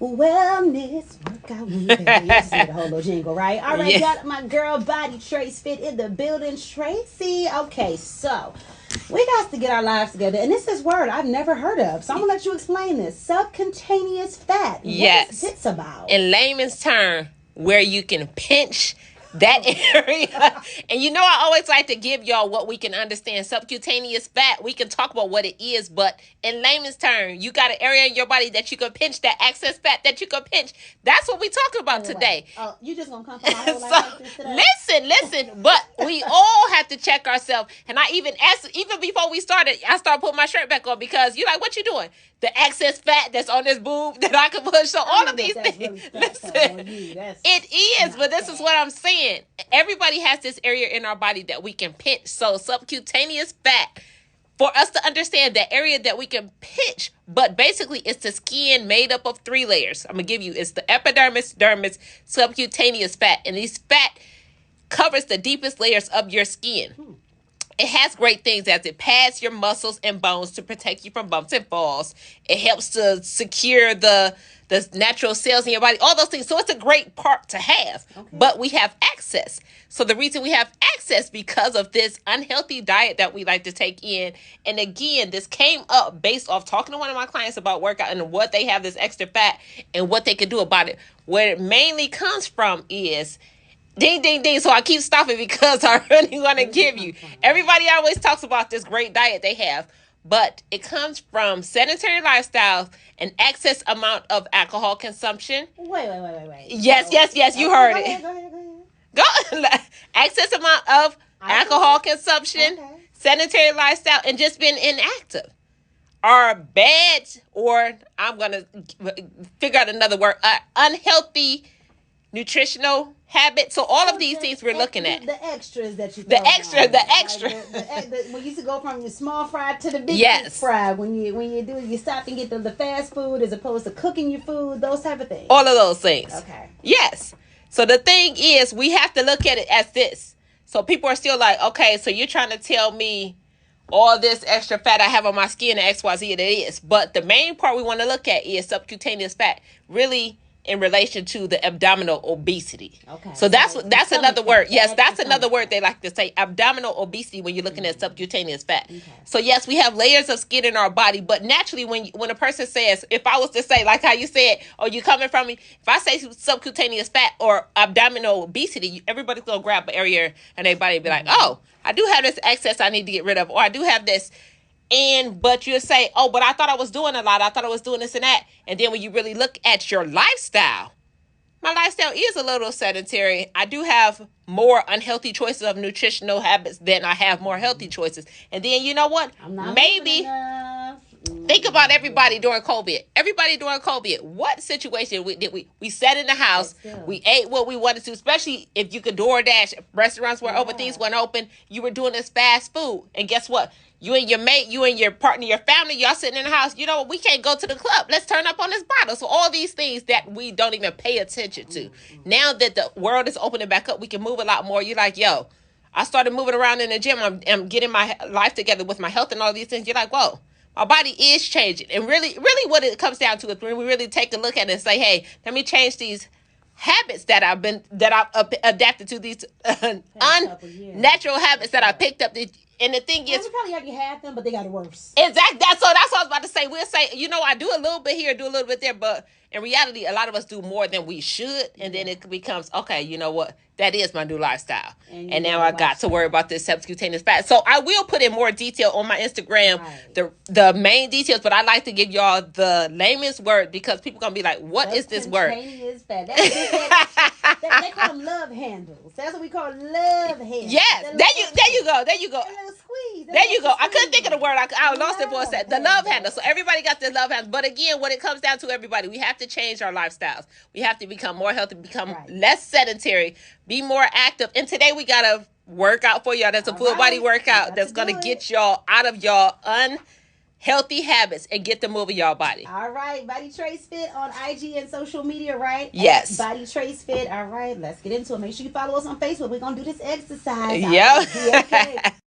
wellness workout weekend. This is the whole little jingle, right? All right, Yeah. got my girl Bodytracefit in the building, Tracy. Okay, so we got to get our lives together, and this is word I've never heard of. So I'm gonna let you explain this. Subcutaneous fat. Yes. What is this about? In layman's term, where you can pinch that area. And you know, I always like to give y'all what we can understand. Subcutaneous fat, we can talk about what it is, but in layman's term, you got an area in your body that you can pinch, that excess fat that you can pinch. That's what we talking about today. Oh, you just gonna come from my whole life like this today? Listen, but we all have to check ourselves. And I even asked, even before we started, I started putting my shirt back on because you're like, what you doing? The excess fat that's on this boob that I can push. So all of these things. Really Listen, it is, but this is what I'm saying. Everybody has this area in our body that we can pinch. So subcutaneous fat, for us to understand that area that we can pinch, but basically it's the skin made up of 3 layers. I'm going to give you, it's the epidermis, dermis, subcutaneous fat. And these fat covers the deepest layers of your skin. It has great things as it pads your muscles and bones to protect you from bumps and falls. It helps to secure the natural cells in your body, all those things. So it's a great part to have, but we have access. So the reason we have access because of this unhealthy diet that we like to take in. And again, this came up based off talking to one of my clients about workout and what they have this extra fat and what they can do about it. Where it mainly comes from is ding, ding, ding. So I keep stopping because I really want to give you. Everybody always talks about this great diet they have, but it comes from sedentary lifestyles and excess amount of alcohol consumption. Wait. Yes, you heard it. Go ahead. Excess amount of alcohol consumption, sedentary lifestyle, and just being inactive. Are bad, or I'm going to figure out another word, unhealthy nutritional habits. So all of these things we're looking at. The extras that you The extra. When you used to go from your small fry to the big fry. When you stop and get the fast food as opposed to cooking your food, those type of things. All of those things. Okay. Yes. So the thing is, we have to look at it as this. So people are still like, okay, so you're trying to tell me all this extra fat I have on my skin and XYZ it is. But the main part we want to look at is subcutaneous fat. Really in relation to the abdominal obesity. Okay. So that's another word. Yes, that's another word they like to say, abdominal obesity, when you're looking at subcutaneous fat. Okay. So yes, we have layers of skin in our body, but naturally when a person says, if I was to say, like how you said, oh, you coming from me, if I say subcutaneous fat or abdominal obesity, everybody's going to grab an area and everybody be like, oh, I do have this excess I need to get rid of, or I do have this. But you'll say, oh, but I thought I was doing a lot. I thought I was doing this and that. And then when you really look at your lifestyle, my lifestyle is a little sedentary. I do have more unhealthy choices of nutritional habits than I have more healthy choices. And then you know what? Maybe think about everybody during COVID. Everybody during COVID, what situation did we sat in the house, we ate what we wanted to, especially if you could DoorDash, restaurants were open, things weren't open, you were doing this fast food. And guess what? You and your mate, you and your partner, your family, y'all sitting in the house, you know what, we can't go to the club. Let's turn up on this bottle. So all these things that we don't even pay attention to. Now that the world is opening back up, we can move a lot more. You're like, yo, I started moving around in the gym. I'm getting my life together with my health and all these things. You're like, whoa, my body is changing. And really what it comes down to is when we really take a look at it and say, hey, let me change these habits that I've adapted to, these unnatural habits that I picked up. And the thing is, we probably already had them, but they got it worse. Exactly. That's what I was about to say. We'll say, you know, I do a little bit here, do a little bit there, but in reality, a lot of us do more than we should. And then it becomes, okay, you know what? That is my new lifestyle. And now I got to worry about this subcutaneous fat. So I will put in more detail on my Instagram, the main details, but I like to give y'all the layman's word because people going to be like, what is this word? Subcutaneous fat. They call them love handles. That's what we call love handles. Yes. There you go. Squeeze. There you go. I couldn't think of the word. I lost it for a second. The love handle. So everybody got their love handle. But again, when it comes down to everybody, we have to change our lifestyles. We have to become more healthy, become less sedentary, be more active. And today we got a workout for y'all. That's a full body workout that's going to get y'all out of y'all unhealthy habits and get to moving y'all body. All right. Bodytracefit on IG and social media, right? Yes. Bodytracefit. All right. Let's get into it. Make sure you follow us on Facebook. We're going to do this exercise. Yeah. Okay.